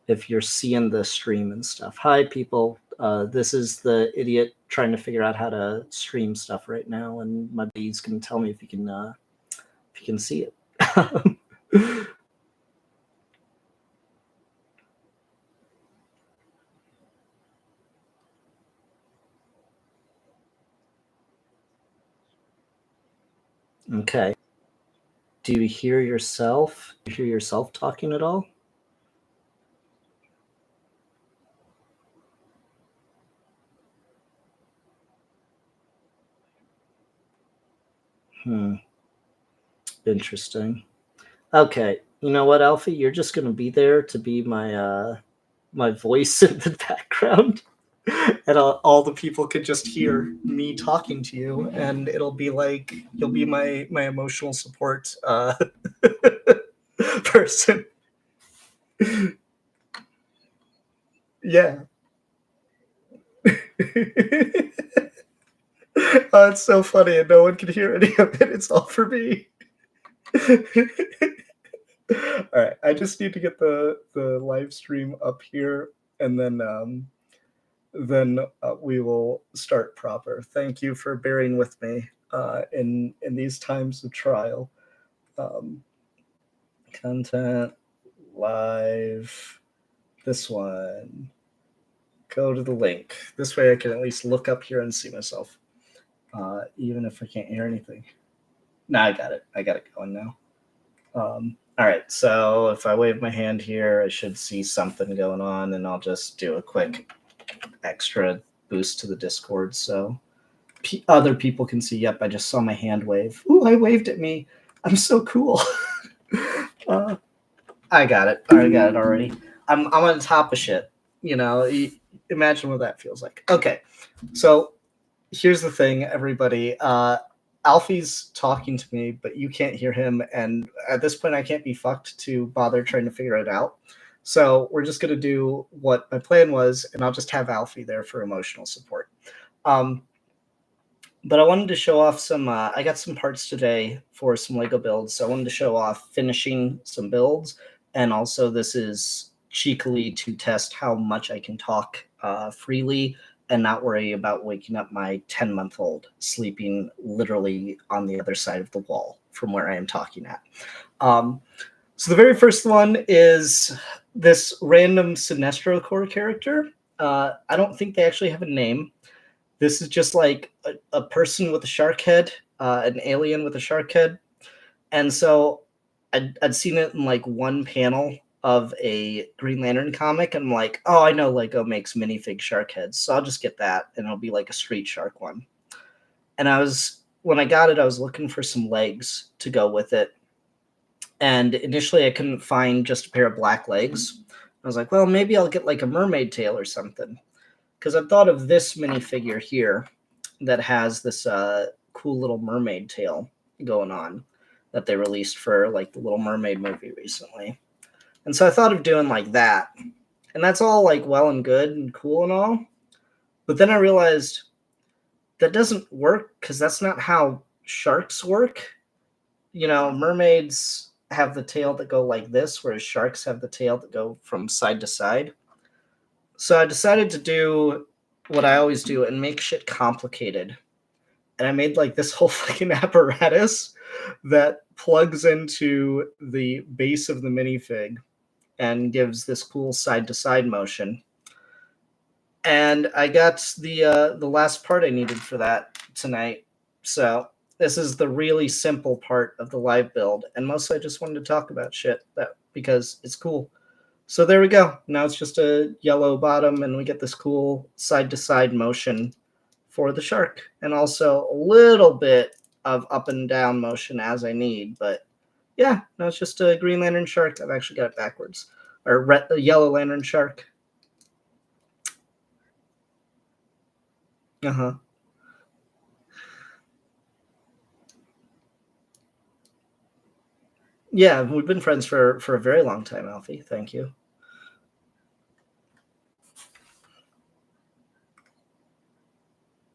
if you're seeing the stream and stuff. Hi, people. This is the idiot trying to figure out how to stream stuff right now, and my buddy's gonna tell me if you can see it. Okay. Do you hear yourself? Do you hear yourself talking at all? Hmm. Interesting. Okay. You know what, Alfie? You're just gonna be there to be my voice in the background. And all the people could just hear me talking to you, and it'll be like you'll be my emotional support person. Yeah. It's so funny, and no one can hear any of it. It's all for me. All right, I just need to get the live stream up here, and then we will start proper. Thank you for bearing with me in these times of trial. Um, Content live. This one. Go to the link. This way I can at least look up here and see myself, even if I can't hear anything. Nah, I got it. I got it going now. All right, so if I wave my hand here, I should see something going on, and I'll just do a quick extra boost to the Discord so other people can see. Yep, I just saw my hand wave. Ooh, I waved at me. I'm so cool. I got it. I got it already. I'm on top of shit. You know, imagine what that feels like. Okay, so here's the thing, everybody. Alfie's talking to me, but you can't hear him, and at this point, I can't be fucked to bother trying to figure it out. So we're just gonna do what my plan was, and I'll just have Alfie there for emotional support. But I wanted to show off some. I got some parts today for some Lego builds, so I wanted to show off finishing some builds, and also this is cheekily to test how much I can talk freely and not worry about waking up my 10-month-old sleeping literally on the other side of the wall from where I am talking at. So the very first one is this random Sinestro Core character. I don't think they actually have a name. This is just like a person with a shark head, an alien with a shark head. And so I'd seen it in like one panel of a Green Lantern comic, and I'm like, oh, I know Lego makes minifig shark heads, so I'll just get that, and it'll be like a street shark one. And when I got it, I was looking for some legs to go with it. And initially I couldn't find just a pair of black legs. I was like, well, maybe I'll get like a mermaid tail or something. Because I thought of this minifigure here that has this cool little mermaid tail going on that they released for like the Little Mermaid movie recently. And so I thought of doing like that. And that's all like well and good and cool and all. But then I realized that doesn't work because that's not how sharks work. You know, mermaids have the tail that go like this, whereas sharks have the tail that go from side to side. So I decided to do what I always do and make shit complicated. And I made like this whole fucking apparatus that plugs into the base of the minifig and gives this cool side to side motion. And I got the last part I needed for that tonight. So this is the really simple part of the live build, and mostly I just wanted to talk about shit because it's cool. So there we go. Now it's just a yellow bottom, and we get this cool side to side motion for the shark, and also a little bit of up and down motion as I need. But yeah, no, it's just a Green Lantern shark. I've actually got it backwards, or Yellow Lantern shark. Uh-huh. Yeah, we've been friends for a very long time, Alfie. Thank you.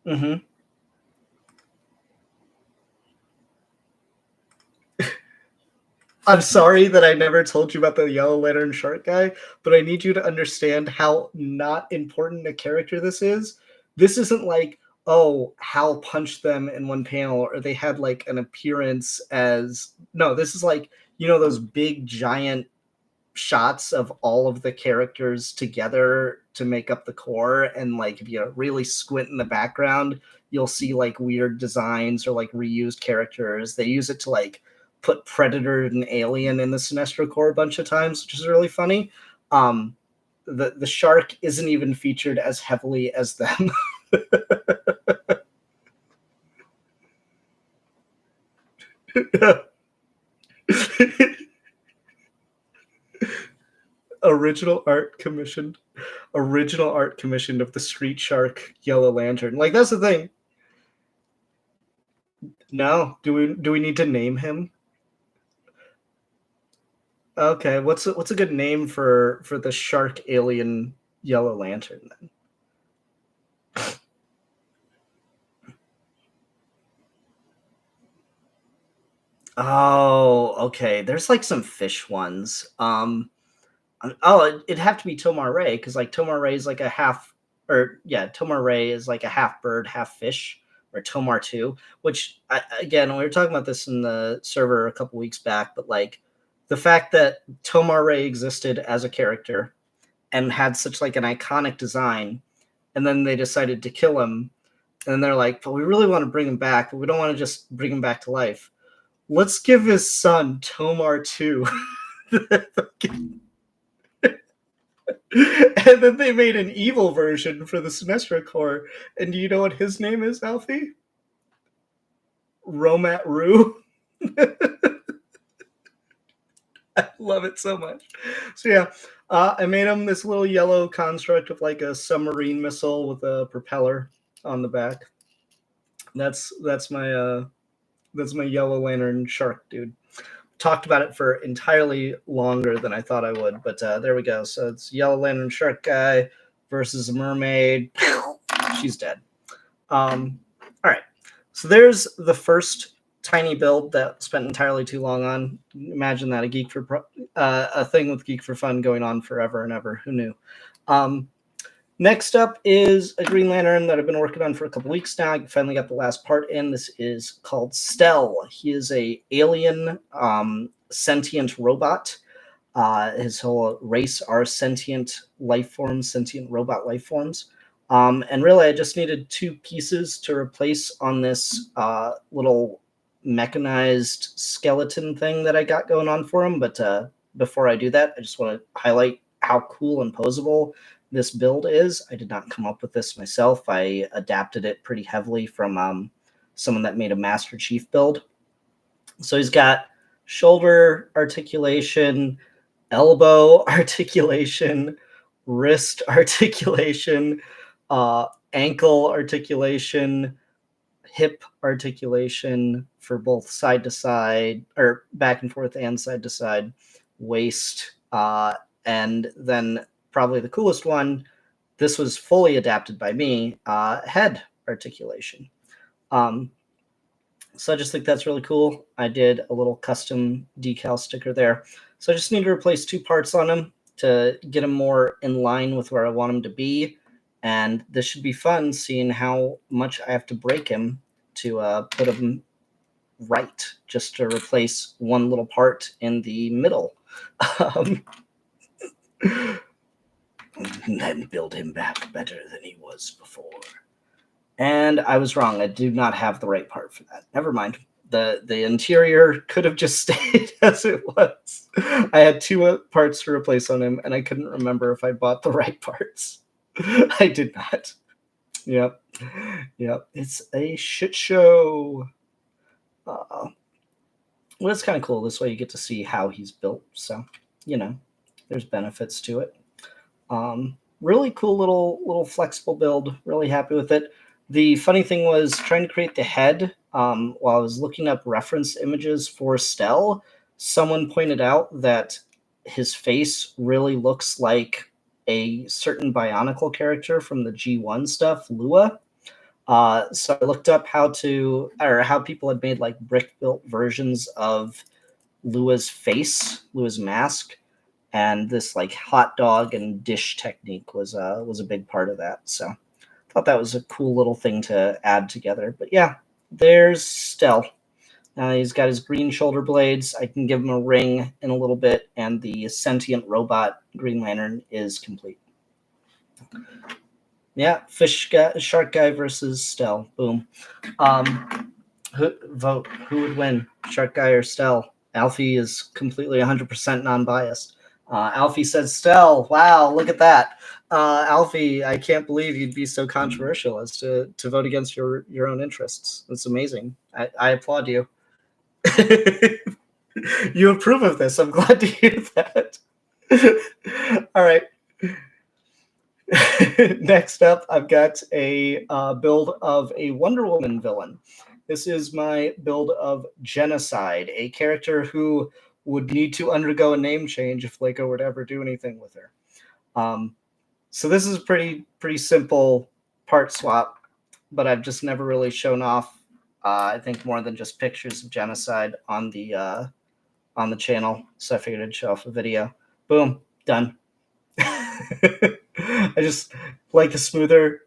Mm-hmm. I'm sorry that I never told you about the Yellow Lantern Shark guy, but I need you to understand how not important a character this is. This isn't like, oh, Hal punched them in one panel, or they had like an appearance as. No, this is like, those big giant shots of all of the characters together to make up the core, and like if you really squint in the background, you'll see like weird designs or like reused characters. They use it to like put Predator and Alien in the Sinestro core a bunch of times, which is really funny. The shark isn't even featured as heavily as them. original art commissioned of the Street Shark Yellow Lantern. Like, that's the thing. No, do we need to name him? Okay, what's a good name for the shark alien Yellow Lantern then? Oh, okay. There's like some fish ones. It'd have to be Tomar Ray, because like Tomar Ray is like a half, or yeah, Tomar Ray is like a half bird, half fish, or Tomar 2, which again, we were talking about this in the server a couple weeks back, but like the fact that Tomar Ray existed as a character and had such like an iconic design, and then they decided to kill him, and then they're like, but we really want to bring him back, but we don't want to just bring him back to life. Let's give his son Tomar 2. And then they made an evil version for the Sinestro core. And do you know what his name is, Alfie? Romat Rue. I love it so much. So yeah, I made him this little yellow construct of like a submarine missile with a propeller on the back. That's my Yellow Lantern shark dude. Talked about it for entirely longer than I thought I would, but there we go. So it's Yellow Lantern shark guy versus a mermaid. She's dead. All right. So there's the first tiny build that spent entirely too long on. Imagine that, a thing with Geek for Fun going on forever and ever. Who knew? Next up is a Green Lantern that I've been working on for a couple weeks now. I finally got the last part in. This is called Stell. He is a alien sentient robot. His whole race are sentient life forms, sentient robot life forms. And really, I just needed 2 pieces to replace on this little mechanized skeleton thing that I got going on for him. But before I do that, I just want to highlight how cool and posable this build is. I did not come up with this myself. I adapted it pretty heavily from someone that made a Master Chief build. So he's got shoulder articulation, elbow articulation, wrist articulation, ankle articulation, hip articulation for both side to side, or back and forth and side to side, waist, and then probably the coolest one, this was fully adapted by me, head articulation. So I just think that's really cool. I did a little custom decal sticker there. So I just need to replace 2 parts on him to get him more in line with where I want him to be. And this should be fun, seeing how much I have to break him to put him right, just to replace one little part in the middle. And then build him back better than he was before. And I was wrong. I do not have the right part for that. Never mind. The interior could have just stayed as it was. I had 2 parts to replace on him, and I couldn't remember if I bought the right parts. I did not. Yep. It's a shit show. Well, it's kind of cool. This way you get to see how he's built. So, there's benefits to it. Really cool little flexible build. Really happy with it. The funny thing was trying to create the head. While I was looking up reference images for Stell, someone pointed out that his face really looks like a certain Bionicle character from the G1 stuff, Lua. So I looked up how people had made like brick built versions of Lua's face, Lua's mask, and this like hot dog and dish technique was a big part of that. So thought that was a cool little thing to add together. But yeah, there's Stell. He's got his green shoulder blades. I can give him a ring in a little bit, and the sentient robot Green Lantern is complete. Yeah, shark guy versus Stell. Boom. Vote. Who would win, shark guy or Stell? Alfie is completely 100% non-biased. Alfie says Stell. Wow, look at that. Alfie, I can't believe you'd be so controversial as to vote against your own interests. That's amazing. I applaud you. You approve of this. I'm glad to hear that. All right. Next up, I've got a build of a Wonder Woman villain. This is my build of Genocide, a character who would need to undergo a name change if Lego were to ever do anything with her. So this is a pretty simple part swap, but I've just never really shown off. I think more than just pictures of Genocide on the channel, so I figured I'd show off a video. Boom, done. I just like a smoother.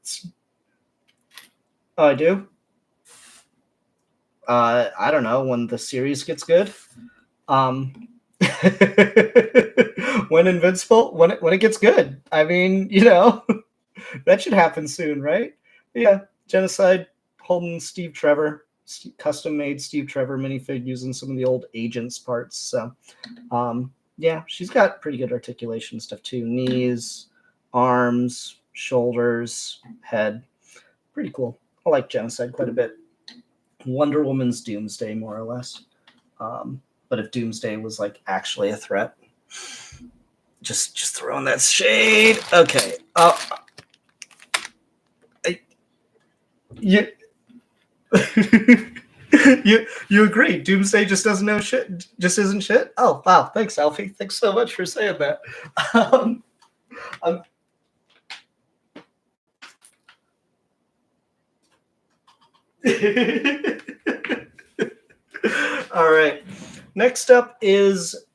Oh, I do. I don't know, when the series gets good. When Invincible, when it gets good. I mean, that should happen soon, right? Yeah, Genocide holding Steve Trevor, custom made Steve Trevor minifig using some of the old Agents parts. So, yeah, she's got pretty good articulation stuff too. Knees, arms, shoulders, head. Pretty cool. I like Genocide quite a bit. Wonder Woman's Doomsday, more or less. But if Doomsday was like actually a threat, just throwing that shade. Okay. You you agree? Doomsday just doesn't know shit. Just isn't shit. Oh wow! Thanks, Alfie. Thanks so much for saying that. All right. Next up is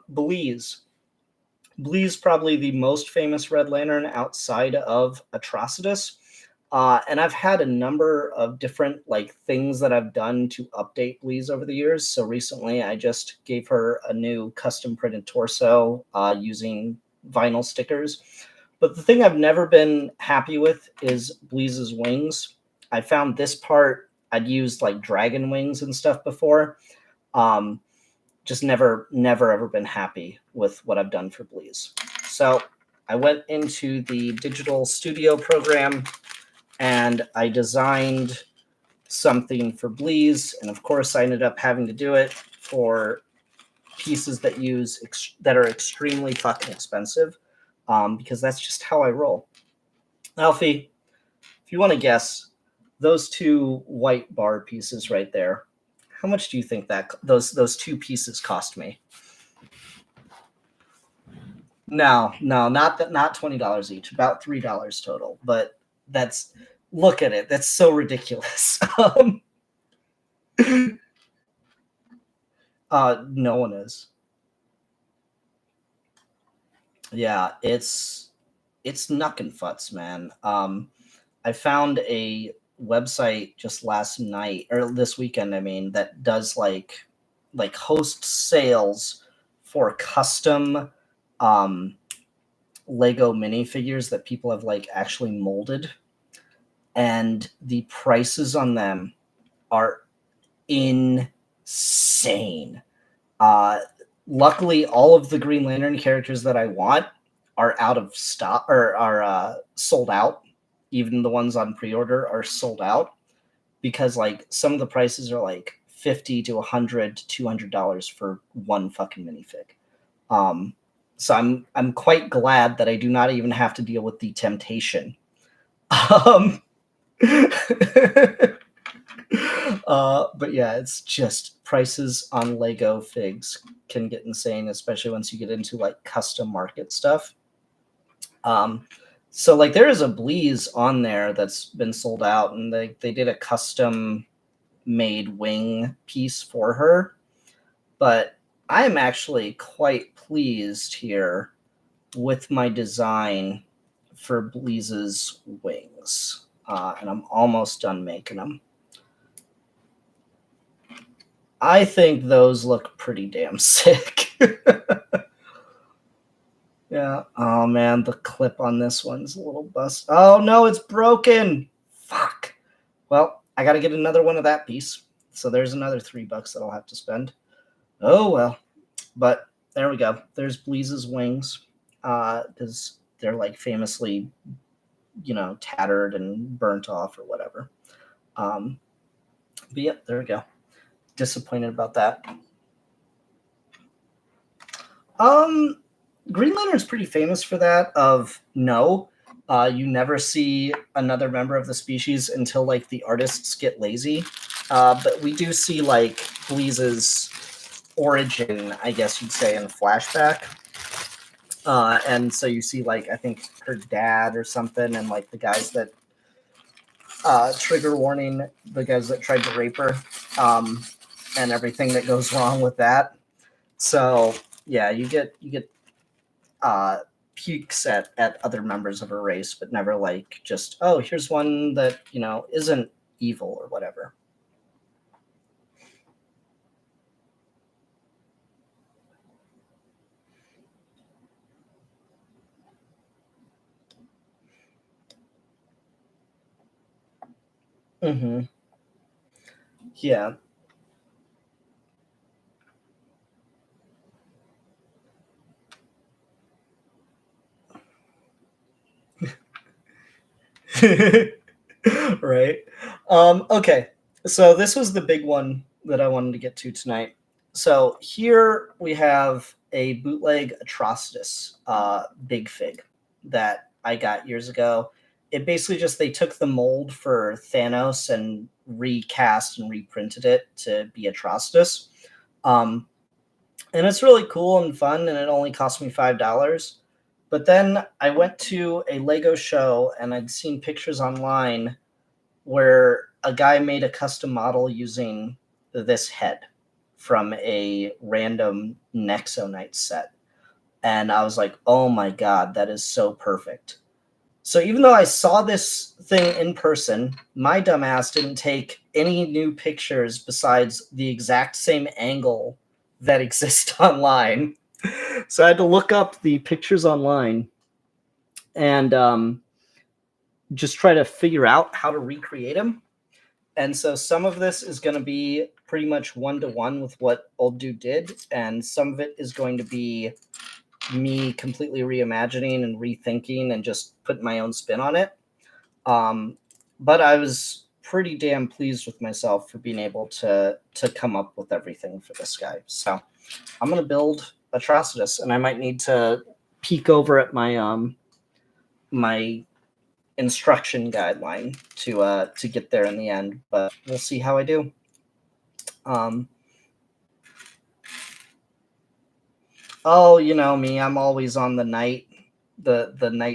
Bleeze. Bleeze, probably the most famous Red Lantern outside of Atrocitus. And I've had a number of different things that I've done to update Bleeze over the years. So recently I just gave her a new custom printed torso using vinyl stickers. But the thing I've never been happy with is Bleeze's wings. I found this part, I'd used dragon wings and stuff before. Just never ever been happy with what I've done for Bleeze. So I went into the digital studio program and I designed something for Bleeze. And of course I ended up having to do it for pieces that are extremely fucking expensive, because that's just how I roll. Alfie, if you want to guess, those two white bar pieces right there, how much do you think that those two pieces cost me? No, not $20 each, about $3 total. But look at it. That's so ridiculous. No one is. Yeah, it's knuck and futz, man. I found a website just last night or this weekend, I mean, that does hosts sales for custom Lego minifigures that people have actually molded, and the prices on them are insane. Luckily, all of the Green Lantern characters that I want are out of stock or are sold out. Even the ones on pre-order are sold out because some of the prices are $50 to $100 to $200 for one fucking minifig. So I'm quite glad that I do not even have to deal with the temptation. But yeah, it's just prices on Lego figs can get insane, especially once you get into custom market stuff. So there is a Bleeze on there that's been sold out, and they did a custom made wing piece for her, but I'm actually quite pleased here with my design for Bleeze's wings. And I'm almost done making them. I think those look pretty damn sick. Yeah. Oh man, the clip on this one's a little bust. Oh no, it's broken. Fuck. Well, I got to get another one of that piece. So there's another $3 that I'll have to spend. Oh well. But there we go. There's Bleeze's wings. Because they're like famously, tattered and burnt off or whatever. But yeah, there we go. Disappointed about that. Green Lantern's pretty famous for that. You never see another member of the species until like the artists get lazy. But we do see like Bleeze's origin, I guess you'd say, in flashback. And so you see like I think her dad or something, and like the guys that trigger warning, the guys that tried to rape her, and everything that goes wrong with that. So yeah, you get peeks at other members of a race, but never like just, oh, here's one that isn't evil or whatever. Mm-hmm. Yeah. Right. Okay. So this was the big one that I wanted to get to tonight. So here we have a bootleg Atrocitus big fig that I got years ago. It basically just they took the mold for Thanos and recast and reprinted it to be Atrocitus. And it's really cool and fun, and it only cost me $5. But then I went to a Lego show and I'd seen pictures online where a guy made a custom model using this head from a random Nexo Knight set. And I was like, oh my God, that is so perfect. So even though I saw this thing in person, my dumbass didn't take any new pictures besides the exact same angle that exists online. So I had to look up the pictures online and just try to figure out how to recreate them. And so some of this is going to be pretty much one-to-one with what Old Dude did, and some of it is going to be me completely reimagining and rethinking and just putting my own spin on it. But I was pretty damn pleased with myself for being able to come up with everything for this guy. So I'm going to build Atrocitus, and I might need to peek over at my my instruction guideline to get there in the end, but we'll see how I do. Oh, you know me, I'm always on the night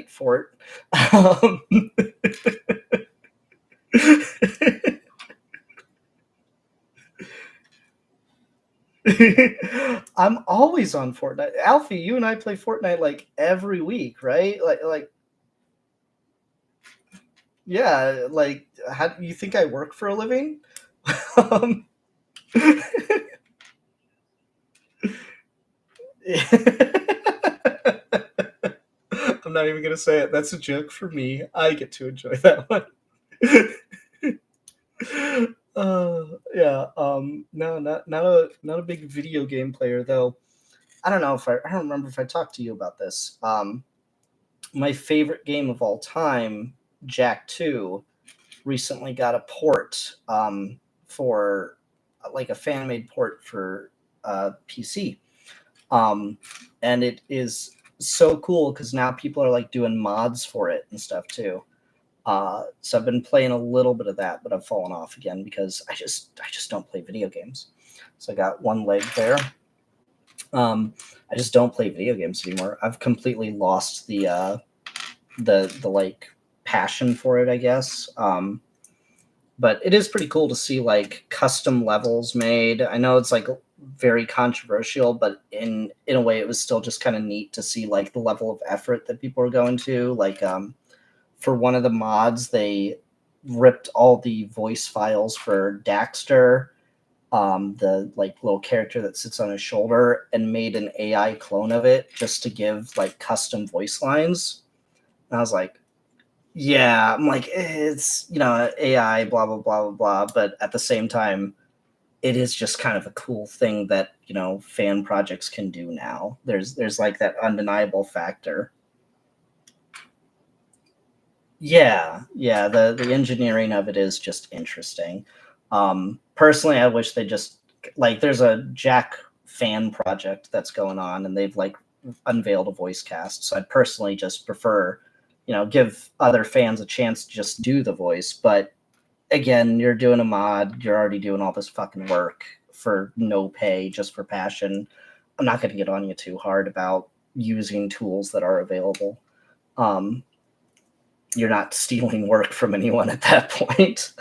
fort. I'm always on Fortnite. Alfie, you and I play Fortnite like every week, right? Like yeah, like how do you think I work for a living? um, I'm not even gonna say it. That's a joke for me. I get to enjoy that one. Yeah. No, not a big video game player though. I don't know if I don't remember if I talked to you about this. My favorite game of all time, Jack 2, recently got a port for like a fan made port for PC. And it is so cool because now people are like doing mods for it and stuff too. So I've been playing a little bit of that, but I've fallen off again because I just don't play video games. So I got one leg there. I just don't play video games anymore. I've completely lost the like passion for it, I guess. But it is pretty cool to see like custom levels made. I know it's like very controversial, but in a way it was still just kind of neat to see like the level of effort that people are going to. Like for one of the mods, they ripped all the voice files for Daxter, the like little character that sits on his shoulder, and made an AI clone of it just to give like custom voice lines. And I was like, yeah, I'm like, it's, you know, AI, blah, blah, blah, blah, blah. But at the same time, it is just kind of a cool thing that, you know, fan projects can do now. There's like that undeniable factor. Yeah, yeah, the engineering of it is just interesting. Personally, I wish they just like there's a Jack fan project that's going on, and they've like unveiled a voice cast. So I'd personally just prefer, you know, give other fans a chance to just do the voice. But again, you're doing a mod, you're already doing all this fucking work for no pay, just for passion. I'm not going to get on you too hard about using tools that are available. Um, you're not stealing work from anyone at that point.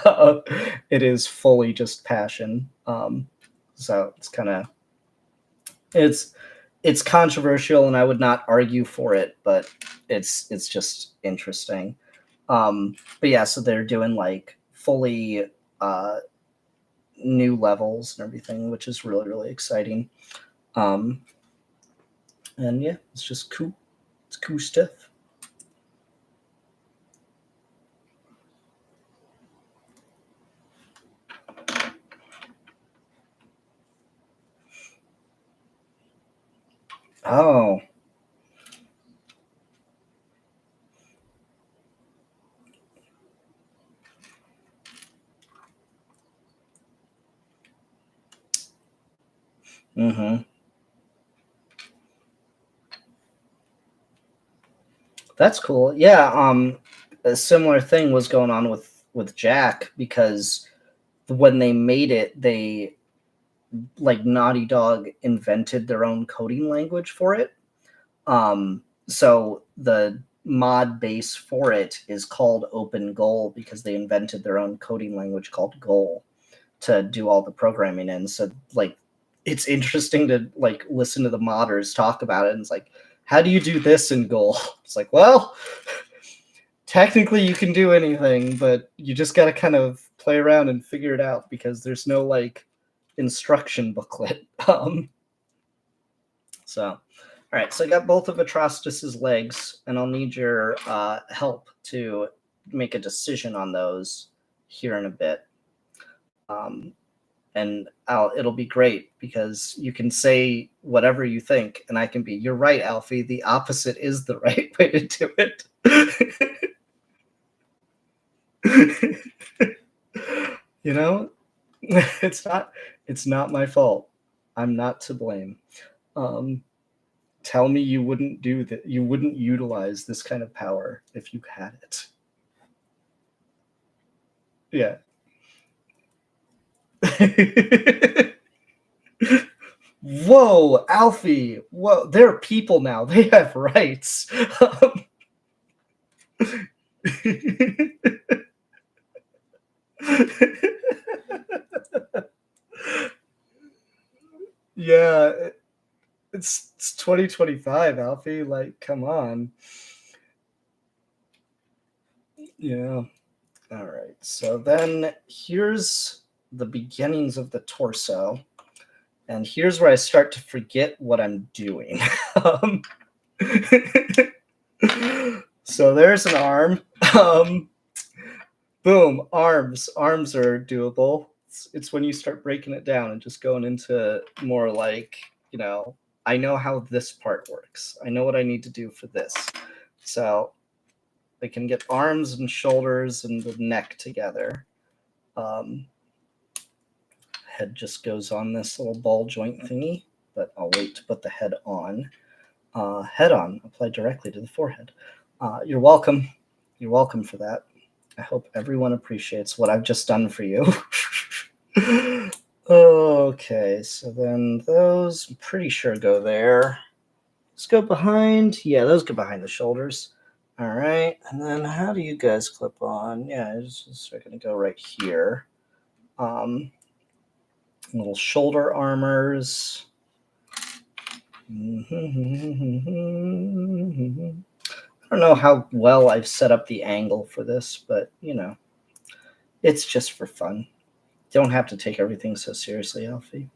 It is fully just passion. So it's kind of it's it's controversial, and I would not argue for it, but it's just interesting. But yeah, so they're doing like fully uh, new levels and everything, which is really really exciting. Um, and yeah, it's just cool. It's cool stuff. Oh. Mm-hmm. That's cool. Yeah, a similar thing was going on with Jack, because when they made it, they like Naughty Dog invented their own coding language for it. So the mod base for it is called Open Goal because they invented their own coding language called Goal to do all the programming in. So like it's interesting to like listen to the modders talk about it, and it's like, how do you do this in Goal? It's like, well, technically you can do anything, but you just got to kind of play around and figure it out because there's no like instruction booklet. So, all right, so I got both of Atrocitus's legs, and I'll need your help to make a decision on those here in a bit. And it'll be great because you can say whatever you think, and I can be, you're right, Alfie. The opposite is the right way to do it. You know, it's not my fault. I'm not to blame. Um, tell me you wouldn't do that. You wouldn't utilize this kind of power if you had it. Yeah. Whoa, Alfie. Whoa, they're people now. They have rights. Yeah, it's 2025, Alfie. Like, come on. Yeah. All right. So then here's the beginnings of the torso. And here's where I start to forget what I'm doing. um, so there's an arm. Boom, arms. Arms are doable. It's when you start breaking it down and just going into more like, you know, I know how this part works. I know what I need to do for this. So they can get arms and shoulders and the neck together. Um, head just goes on this little ball joint thingy, but I'll wait to put the head on. Head on, apply directly to the forehead. You're welcome. You're welcome for that. I hope everyone appreciates what I've just done for you. Okay, so then those, I'm pretty sure, go there. Let's go behind. Yeah, those go behind the shoulders. All right, and then how do you guys clip on? Yeah, it's going to go right here. Little shoulder armors. I don't know how well I've set up the angle for this, but you know, it's just for fun. Don't have to take everything so seriously, Alfie.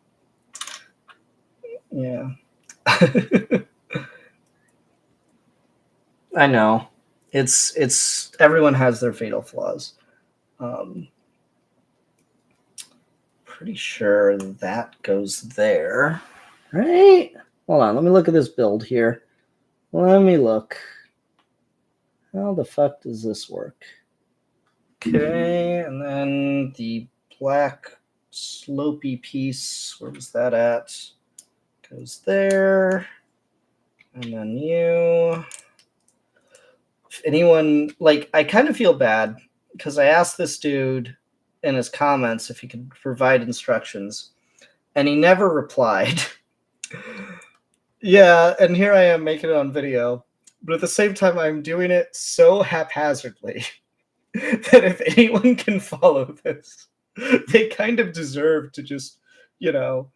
Yeah. I know. It's everyone has their fatal flaws. Pretty sure that goes there. Right? Hold on, let me look at this build here. Let me look. How the fuck does this work? Okay, and then the black slopey piece, where was that at? Goes there. And then you. If anyone, like, I kind of feel bad because I asked this dude in his comments if he could provide instructions, and he never replied. Yeah, and here I am making it on video, but at the same time, I'm doing it so haphazardly that if anyone can follow this, they kind of deserve to just, you know,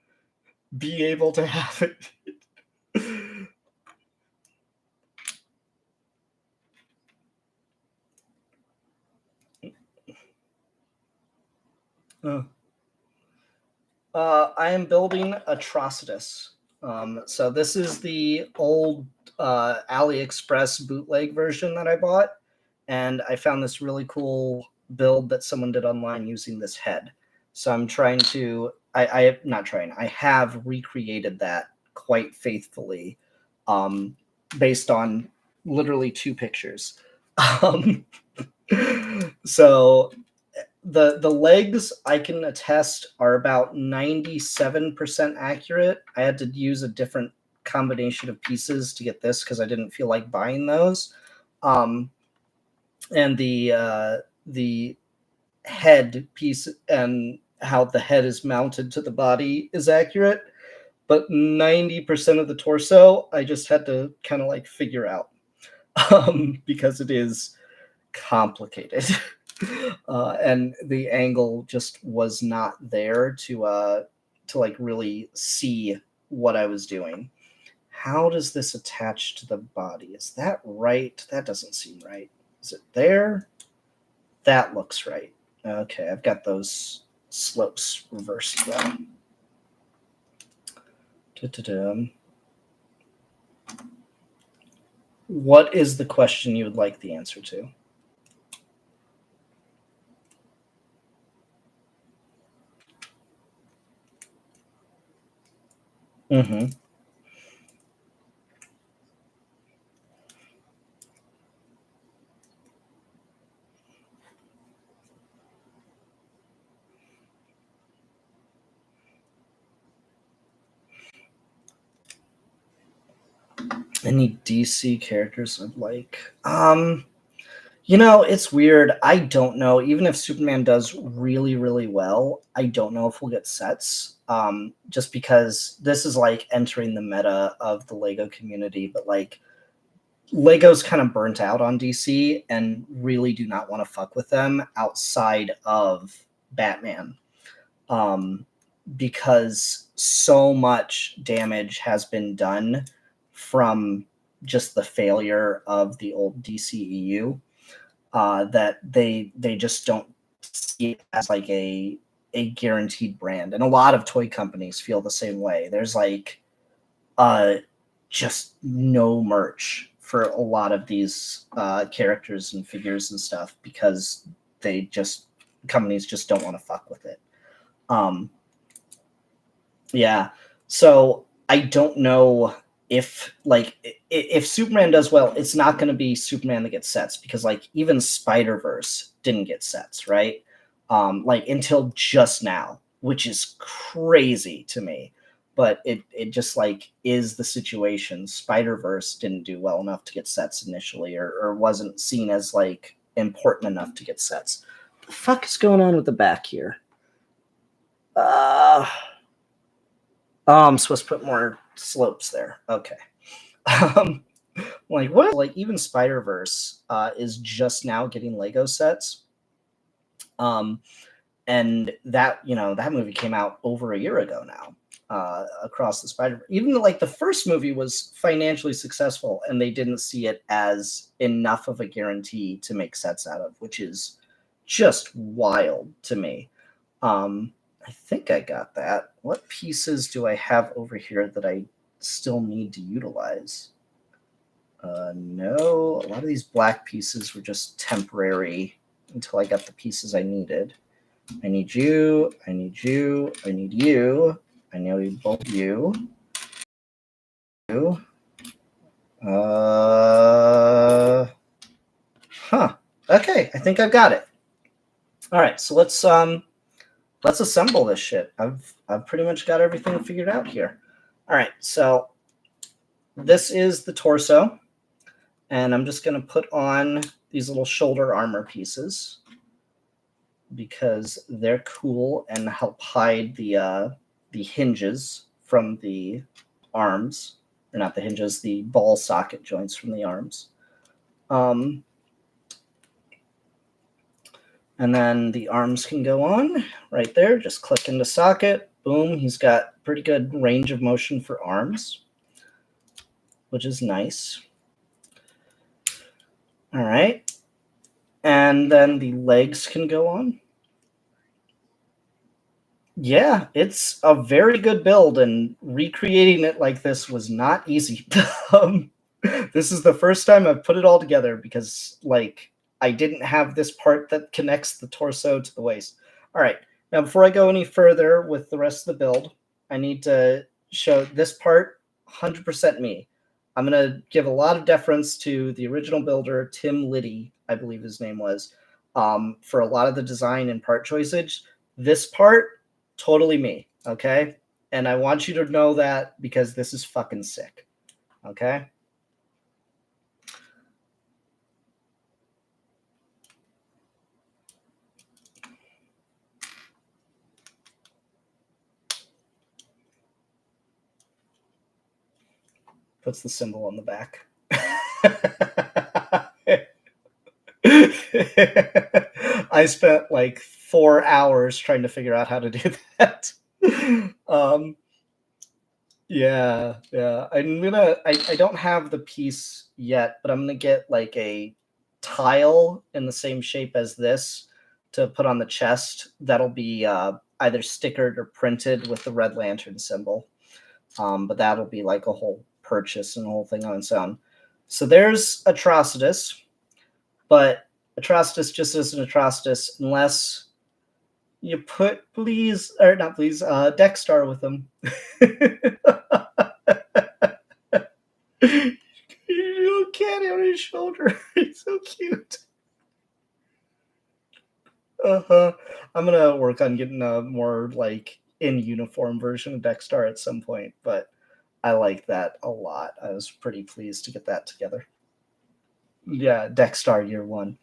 be able to have it. I am building Atrocitus. So this is the old AliExpress bootleg version that I bought, and I found this really cool build that someone did online using this head. So I'm trying to, I not trying, I have recreated that quite faithfully, based on literally 2 pictures. So the legs I can attest are about 97% accurate. I had to use a different combination of pieces to get this because I didn't feel like buying those. And the head piece and how the head is mounted to the body is accurate, but 90% of the torso I just had to kind of like figure out, because it is complicated. And the angle just was not there to like really see what I was doing. How does this attach to the body? Is that right? That doesn't seem right. Is it there? That looks right. Okay, I've got those slopes reversed though. Da-da-da. What is the question you would like the answer to? Mm-hmm. Any DC characters I'd like? You know, it's weird. I don't know. Even if Superman does really, really well, I don't know if we'll get sets. Just because this is like entering the meta of the Lego community, but like Lego's kind of burnt out on DC and really do not want to fuck with them outside of Batman. Because so much damage has been done from just the failure of the old DCEU, that they just don't see it as like a guaranteed brand, and a lot of toy companies feel the same way. There's like just no merch for a lot of these characters and figures and stuff because companies just don't want to fuck with it. Yeah, so I don't know if Superman does well, it's not going to be Superman that gets sets, because like even Spider-Verse didn't get sets, right? Like until just now, which is crazy to me. But it just like is the situation. Spider-Verse didn't do well enough to get sets initially, or wasn't seen as like important enough to get sets. What the fuck is going on with the back here? I'm supposed to put more slopes there. Okay. Like what? Like even Spider-Verse is just now getting Lego sets. and that, that movie came out over a year ago now. Across the Spider, even like the first movie was financially successful, and they didn't see it as enough of a guarantee to make sets out of, which is just wild to me. I think I got that. What pieces do I have over here that I still need to utilize? No, a lot of these black pieces were just temporary until I got the pieces I needed. I need you, I need you, I need you, I need both you. Okay, I think I've got it. All right, so let's assemble this shit. I've pretty much got everything figured out here. All right, so this is the torso, and I'm just going to put on these little shoulder armor pieces because they're cool and help hide the hinges from the arms, or not the hinges, the ball socket joints from the arms. And then the arms can go on right there. Just click into socket. Boom. He's got pretty good range of motion for arms, which is nice. All right. And then the legs can go on. Yeah, it's a very good build, and recreating it like this was not easy. This is the first time I've put it all together because, like, I didn't have this part that connects the torso to the waist. All right, now before I go any further with the rest of the build, I need to show this part 100% me. I'm going to give a lot of deference to the original builder, Tim Liddy, I believe his name was, for a lot of the design and part choices. This part, totally me, okay? And I want you to know that because this is fucking sick, okay? Puts the symbol on the back. I spent like 4 hours trying to figure out how to do that. Yeah. I don't have the piece yet, but I'm gonna get like a tile in the same shape as this to put on the chest. That'll be either stickered or printed with the Red Lantern symbol. But that'll be like a whole purchase and a whole thing on its own. So there's Atrocitus, but Atrocitus just isn't Atrocitus unless you put Dexstar with them. Little cat on his shoulder. He's so cute. I'm gonna work on getting a more like in uniform version of Dexstar at some point, but I like that a lot. I was pretty pleased to get that together. Yeah, Dexstar year one.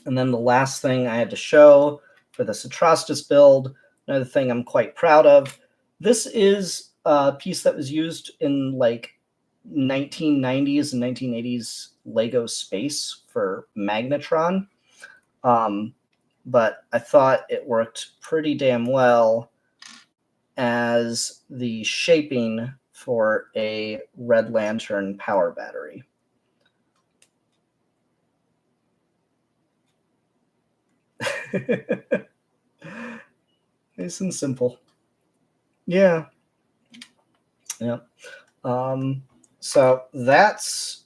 And then the last thing I had to show for this Atrocitus build, another thing I'm quite proud of. This is a piece that was used in like 1990s and 1980s Lego space for Magnetron. But I thought it worked pretty damn well as the shaping for a Red Lantern power battery. Nice and simple. Yeah. So that's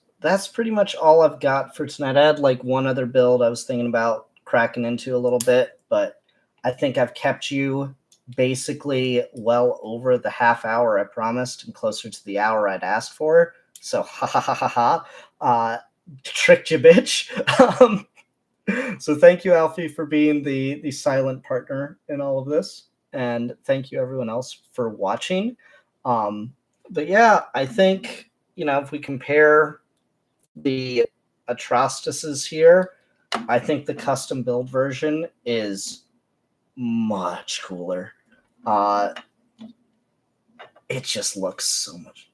pretty much all I've got for tonight. I had like one other build I was thinking about cracking into a little bit, but I think I've kept you basically well over the half hour I promised and closer to the hour I'd asked for. So tricked you, bitch. So thank you, Alfie, for being the silent partner in all of this, and thank you everyone else for watching. But yeah, I think if we compare the Atrocituses here, I think the custom build version is much cooler. It just looks so much.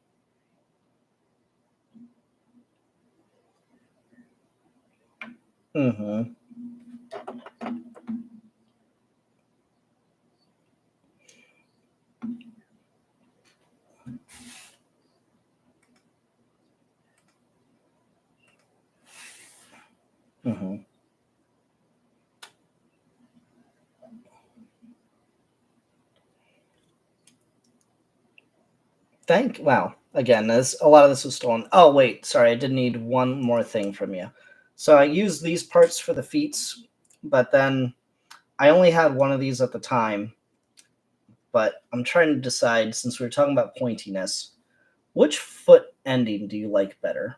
Mm-hmm. Wow. Again, this a lot of this was stolen. Oh wait, sorry, I did need one more thing from you. So I used these parts for the feats, but then I only had one of these at the time. But I'm trying to decide, since we were talking about pointiness, which foot ending do you like better?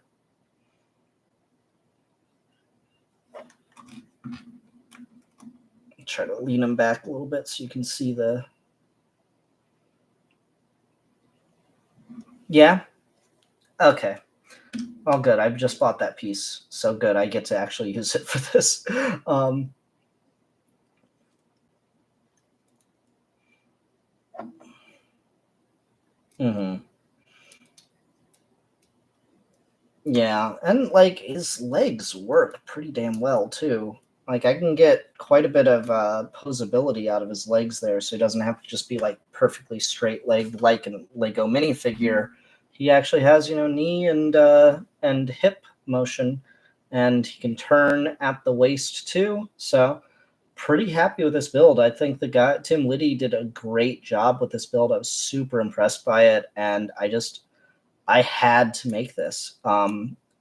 Try to lean them back a little bit so you can see the. Yeah. Okay. Oh, good. I've just bought that piece, so good. I get to actually use it for this. Um, mhm. Yeah, and like his legs work pretty damn well too. Like I can get quite a bit of posability out of his legs there, so he doesn't have to just be like perfectly straight legged like a Lego minifigure. He actually has, knee and hip motion, and he can turn at the waist too. So pretty happy with this build. I think the guy Tim Liddy did a great job with this build. I was super impressed by it, and I had to make this.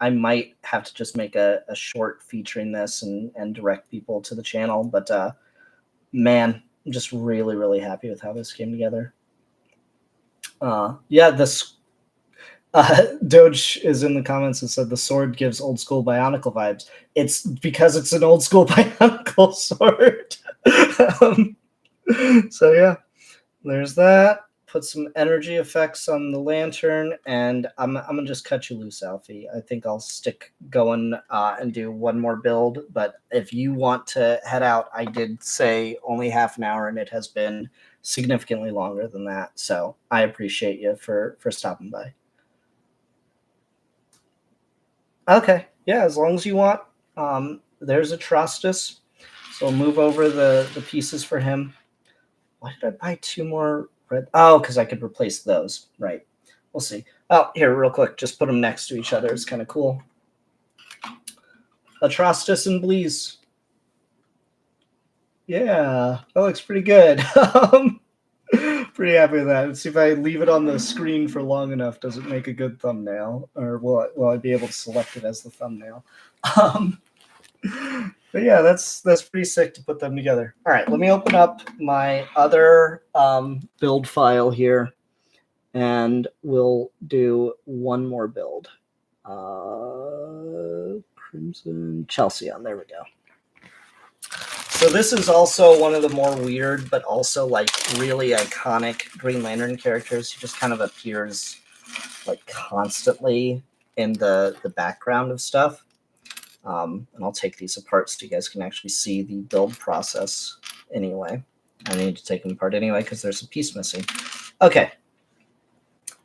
I might have to just make a short featuring this and direct people to the channel. But man, I'm just really, really happy with how this came together. Yeah, this Doge is in the comments and said the sword gives old school Bionicle vibes. It's because it's an old school Bionicle sword. um, so yeah, there's that. Put some energy effects on the lantern, and I'm gonna just cut you loose, Alfie. I think I'll stick going and do one more build. But if you want to head out, I did say only half an hour, and it has been significantly longer than that. So I appreciate you for stopping by. Okay, yeah, as long as you want. There's Atrocitus, so I'll move over the pieces for him. Why did I buy two more red? Oh, because I could replace those. Right. We'll see. Oh, here, real quick. Just put them next to each other. It's kind of cool. Atrocitus and Bleeze. Yeah, that looks pretty good. Pretty happy with that. Let's see if I leave it on the screen for long enough. Does it make a good thumbnail? Or will I be able to select it as the thumbnail? Um, but yeah, that's pretty sick to put them together. All right, let me open up my other build file here, and we'll do one more build. Crimson Chalcyon. There we go. So this is also one of the more weird, but also like really iconic Green Lantern characters. He just kind of appears like constantly in the background of stuff. And I'll take these apart so you guys can actually see the build process anyway. I need to take them apart anyway because there's a piece missing. Okay.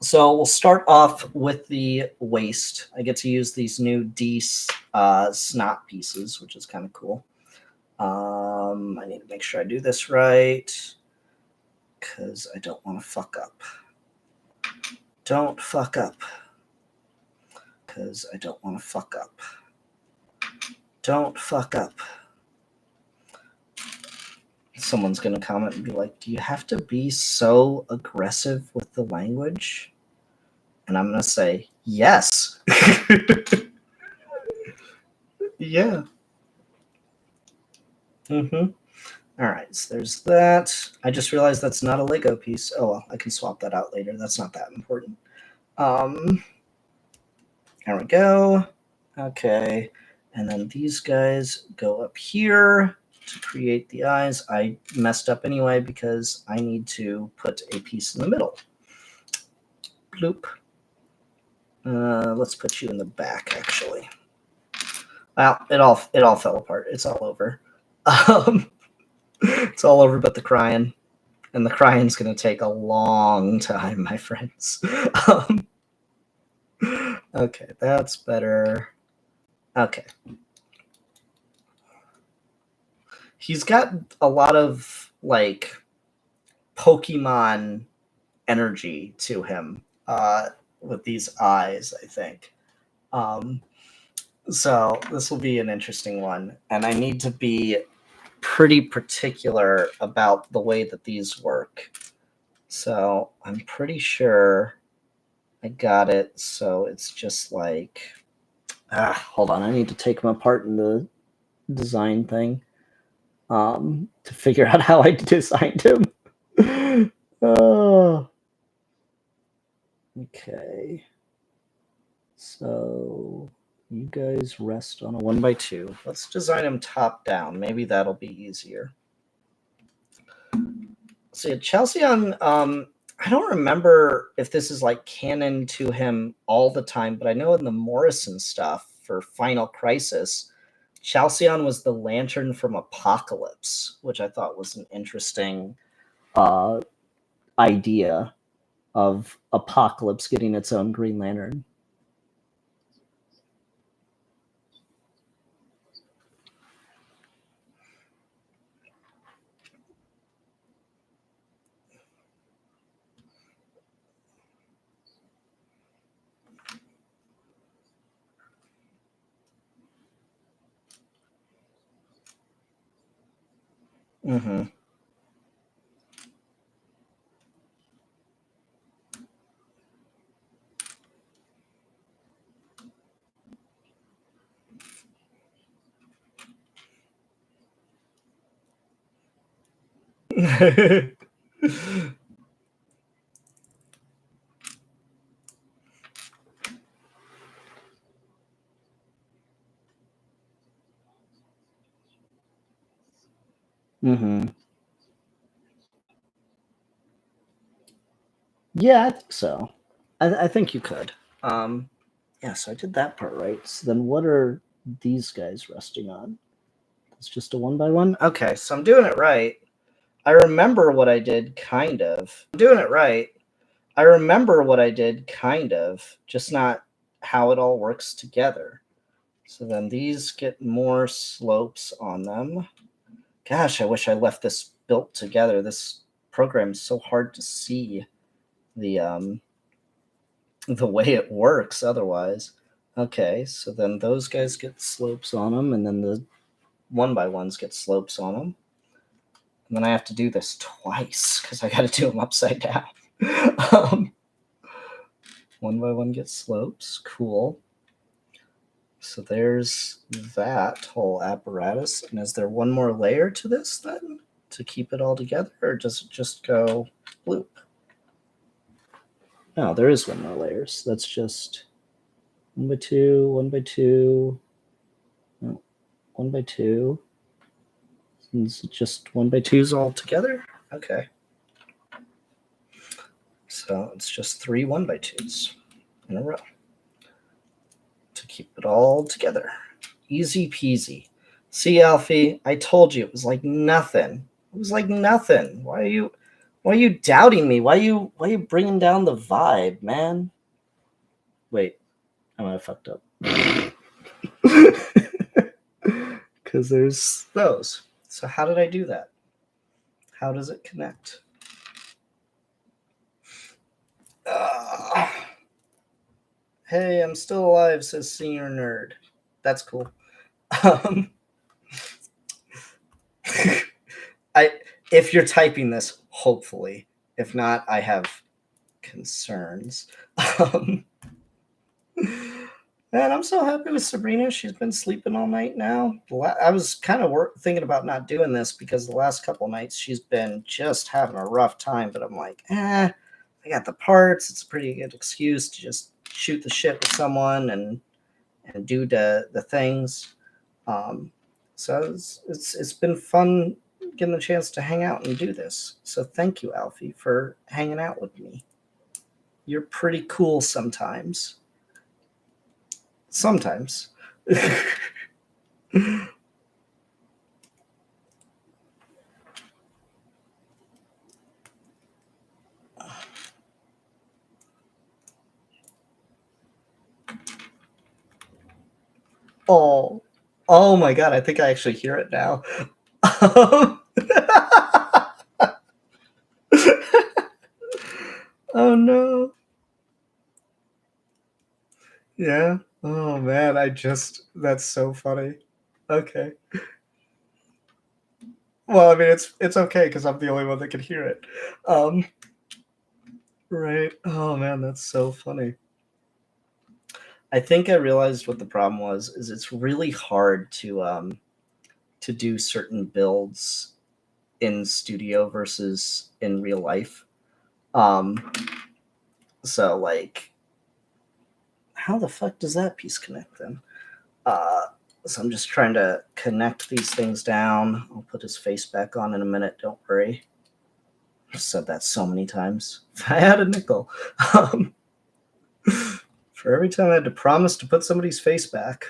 So we'll start off with the waist. I get to use these new D snot pieces, which is kind of cool. I need to make sure I do this right because I don't want to fuck up. Don't fuck up. Because I don't want to fuck up. Don't fuck up. Someone's going to comment and be like, do you have to be so aggressive with the language? And I'm going to say, yes. Yeah. Mm-hmm. All right, so there's that. I just realized that's not a Lego piece. Oh, well, I can swap that out later. That's not that important. There we go. Okay, and then these guys go up here to create the eyes. I messed up anyway because I need to put a piece in the middle. Bloop. Let's put you in the back, actually. Well, it all fell apart. It's all over. It's all over but the crying. And the crying's going to take a long time, my friends. Okay, that's better. Okay. He's got a lot of, like, Pokemon energy to him with these eyes, I think. So this will be an interesting one, and I need to be pretty particular about the way that these work. So I'm pretty sure I got it. So it's just like, hold on, I need to take them apart in the design thing to figure out how I designed him. Oh, okay. So you guys rest on a 1x2. Let's design him top down. Maybe that'll be easier. So yeah, Chalcyon, I don't remember if this is like canon to him all the time, but I know in the Morrison stuff for Final Crisis, Chalcyon was the lantern from Apocalypse, which I thought was an interesting uh, idea of Apocalypse getting its own Green Lantern. Mm-hmm. Mm-hmm. Yeah, I think so. I think you could. Yeah, so I did that part right. So then what are these guys resting on? It's just a 1x1? Okay, so I'm doing it right. I remember what I did, kind of. I'm doing it right. I remember what I did, kind of, just not how it all works together. So then these get more slopes on them. Gosh, I wish I left this built together. This program is so hard to see the the way it works otherwise. Okay, so then those guys get slopes on them, and then the 1x1s get slopes on them. And then I have to do this twice because I got to do them upside down. 1x1 gets slopes. Cool. So there's that whole apparatus. And is there one more layer to this then to keep it all together, or does it just go bloop? No, there is one more layer. So that's just 1x2, 1x2, 1x2. Is it just 1x2s all together? Okay. So it's just 3 1x2s in a row to keep it all together. Easy peasy. See, Alfie, I told you it was like nothing. It was like nothing. Why are you doubting me? Why are you bringing down the vibe, man? Wait, I might have fucked up. Because there's those. So how did I do that? How does it connect? Hey, I'm still alive, says Senior Nerd. That's cool. If you're typing this, hopefully. If not, I have concerns. Man, I'm so happy with Sabrina. She's been sleeping all night now. I was kind of thinking about not doing this because the last couple nights she's been just having a rough time. But I'm like, I got the parts. It's a pretty good excuse to just shoot the shit with someone and do the things. So it's been fun getting the chance to hang out and do this. So thank you, Alfie, for hanging out with me. You're pretty cool sometimes. Sometimes. Oh, oh my god! I think I actually hear it now. Oh no. Yeah. Oh man, that's so funny. Okay. Well, I mean, it's okay because I'm the only one that can hear it. Um, right. Oh man, that's so funny. I think I realized what the problem was. Is it's really hard to do certain builds in studio versus in real life. Um, so like, how the fuck does that piece connect then? Uh, so I'm just trying to connect these things down. I'll put his face back on in a minute. Don't worry. I've said that so many times. If I had a nickel, um, for every time I had to promise to put somebody's face back,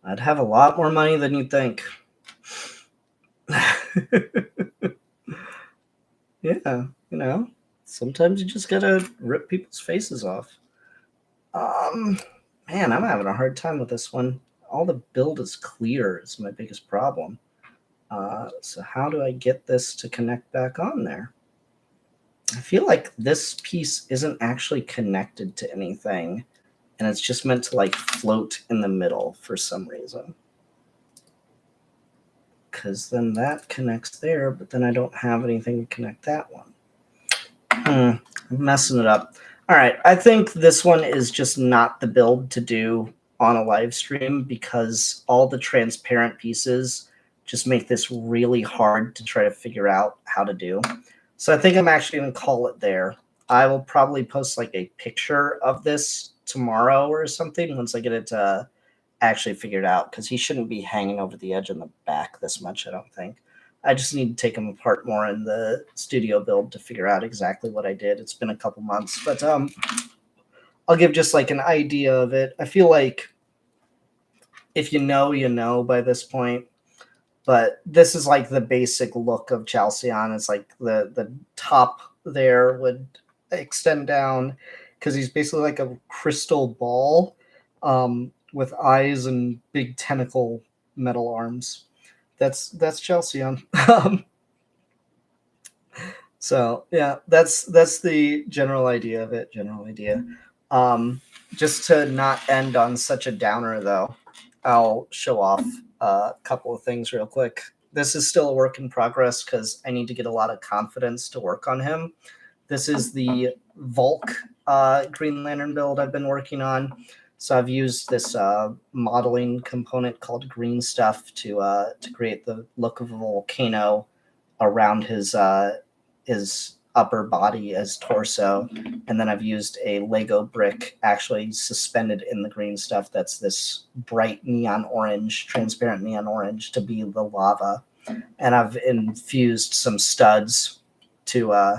I'd have a lot more money than you'd think. Yeah, sometimes you just gotta rip people's faces off. Um, Man, I'm having a hard time with this one. All the build is clear is my biggest problem. So how do I get this to connect back on there? I feel like this piece isn't actually connected to anything, and it's just meant to like float in the middle for some reason. Because then that connects there, but then I don't have anything to connect that one. I'm messing it up. All right, I think this one is just not the build to do on a live stream because all the transparent pieces just make this really hard to try to figure out how to do. So I think I'm actually going to call it there. I will probably post like a picture of this tomorrow or something once I get it actually figured out, because he shouldn't be hanging over the edge in the back this much, I don't think. I just need to take him apart more in the studio build to figure out exactly what I did. It's been a couple months, but I'll give just like an idea of it. I feel like if you know by this point. But this is like the basic look of Chalcyon. It's like the top there would extend down because he's basically like a crystal ball with eyes and big tentacle metal arms. That's Chalcyon. So yeah, that's the general idea of it. General idea. Just to not end on such a downer, though, I'll show off a couple of things real quick. This is still a work in progress because I need to get a lot of confidence to work on him. This is the Volk Green Lantern build I've been working on. So I've used this modeling component called Green Stuff to create the look of a volcano around his upper body as torso, and then I've used a Lego brick actually suspended in the green stuff that's this bright neon orange, transparent neon orange, to be the lava, and I've infused some studs to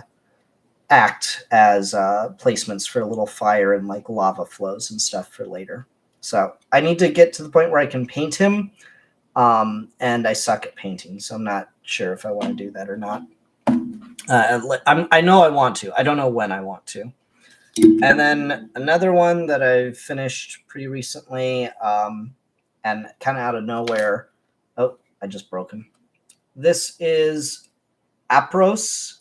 act as placements for a little fire and like lava flows and stuff for later. So I need to get to the point where I can paint him, and I suck at painting, so I'm not sure if I want to do that or not. I know I want to. I don't know when I want to. And then another one that I finished pretty recently, and kind of out of nowhere. Oh, I just broke him. This is Apros,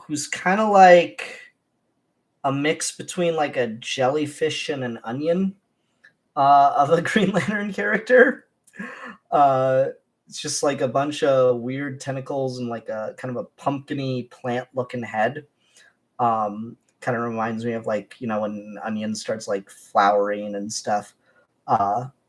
who's kind of like a mix between like a jellyfish and an onion of a Green Lantern character. It's just like a bunch of weird tentacles and like a kind of a pumpkin-y plant-looking head. Kind of reminds me of like, when an onion starts like flowering and stuff.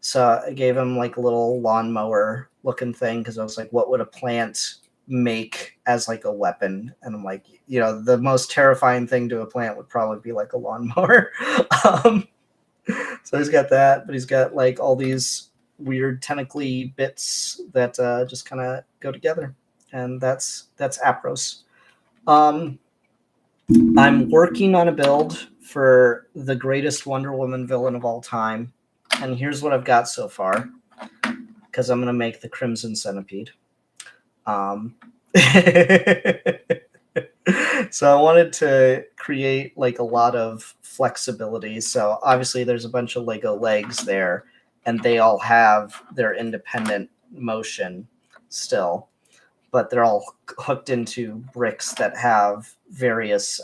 So I gave him like a little lawnmower looking thing because I was like, what would a plant make as like a weapon? And I'm like, the most terrifying thing to a plant would probably be like a lawnmower. So he's got that, but he's got like all these weird tentacly bits that just kind of go together, and that's Apros. I'm working on a build for the greatest Wonder Woman villain of all time, and here's what I've got so far, because I'm going to make the Crimson Centipede. So I wanted to create like a lot of flexibility. So obviously there's a bunch of Lego legs there, and they all have their independent motion still, but they're all hooked into bricks that have various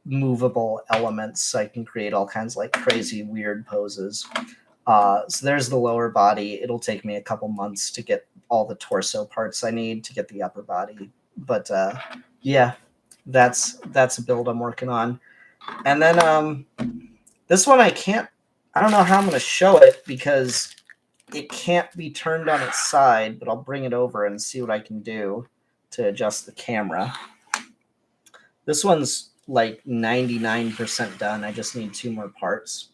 movable elements, so I can create all kinds of like crazy weird poses. So there's the lower body. It'll take me a couple months to get all the torso parts I need to get the upper body. But yeah, that's a build I'm working on. And then this one I don't know how I'm going to show it because it can't be turned on its side, but I'll bring it over and see what I can do to adjust the camera. This one's like 99% done. I just need 2 more parts.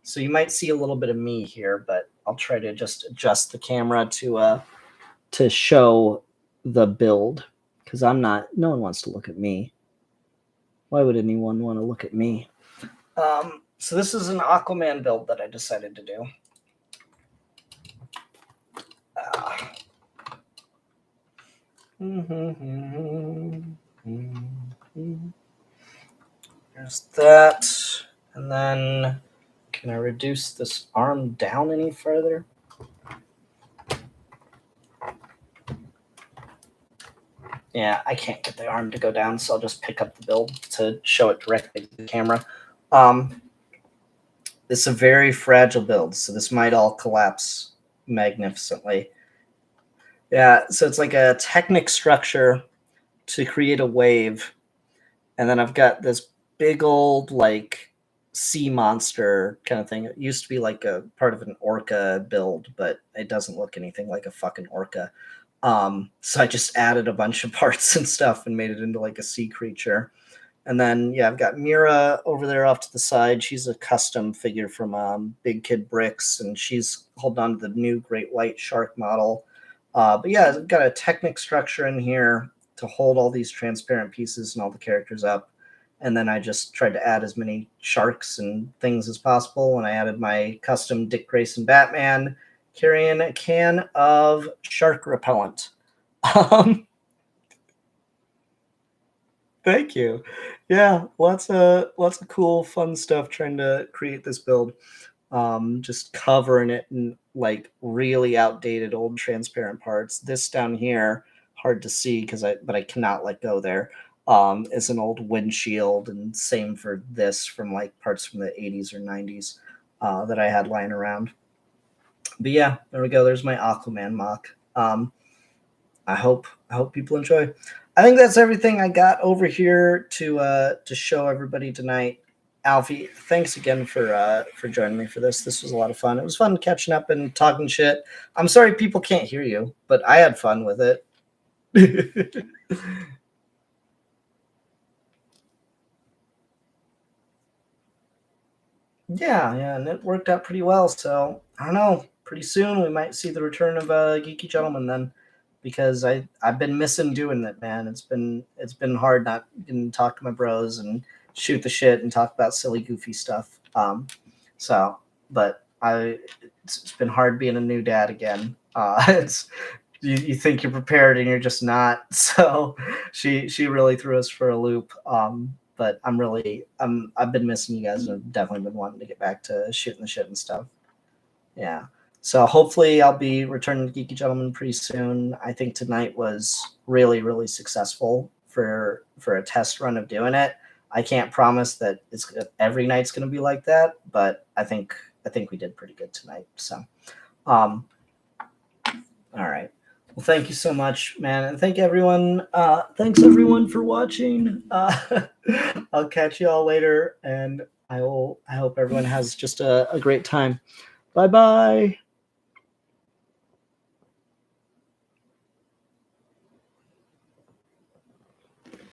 So you might see a little bit of me here, but I'll try to just adjust the camera to show the build, because no one wants to look at me. Why would anyone want to look at me? So this is an Aquaman build that I decided to do. There's that. And then can I reduce this arm down any further? Yeah, I can't get the arm to go down, so I'll just pick up the build to show it directly to the camera. It's a very fragile build, so this might all collapse magnificently. Yeah, so it's like a Technic structure to create a wave, and then I've got this big old like sea monster kind of thing. It used to be like a part of an orca build, but it doesn't look anything like a fucking orca. So I just added a bunch of parts and stuff and made it into like a sea creature. And then, yeah, I've got Mira over there off to the side. She's a custom figure from Big Kid Bricks, and she's holding on to the new Great White Shark model. But yeah, I've got a Technic structure in here to hold all these transparent pieces and all the characters up. And then I just tried to add as many sharks and things as possible. And I added my custom Dick Grayson Batman carrying a can of shark repellent. Thank you. Yeah, lots of cool, fun stuff trying to create this build. Just covering it in like really outdated old transparent parts. This down here, hard to see but I cannot let go there. Is an old windshield, and same for this from like parts from the 80s or 90s that I had lying around. But yeah, there we go. There's my Aquaman mock. I hope people enjoy. I think that's everything I got over here to show everybody tonight. Alfie, thanks again for joining me for this. This was a lot of fun. It was fun catching up and talking shit. I'm sorry people can't hear you, but I had fun with it. Yeah, and it worked out pretty well. So I don't know. Pretty soon we might see the return of Geeky Gentleman then, because I've been missing doing it, man. It's been hard not getting to talk to my bros and shoot the shit and talk about silly, goofy stuff. But it's been hard being a new dad again. You think you're prepared and you're just not. So she really threw us for a loop. But I've been missing you guys, and I've definitely been wanting to get back to shooting the shit and stuff. Yeah. So hopefully I'll be returning to Geeky Gentleman pretty soon. I think tonight was really, really successful for a test run of doing it. I can't promise that every night's going to be like that, but I think we did pretty good tonight. So, all right. Well, thank you so much, man, and thank everyone. Thanks everyone for watching. I'll catch you all later, and I hope everyone has just a great time. Bye bye.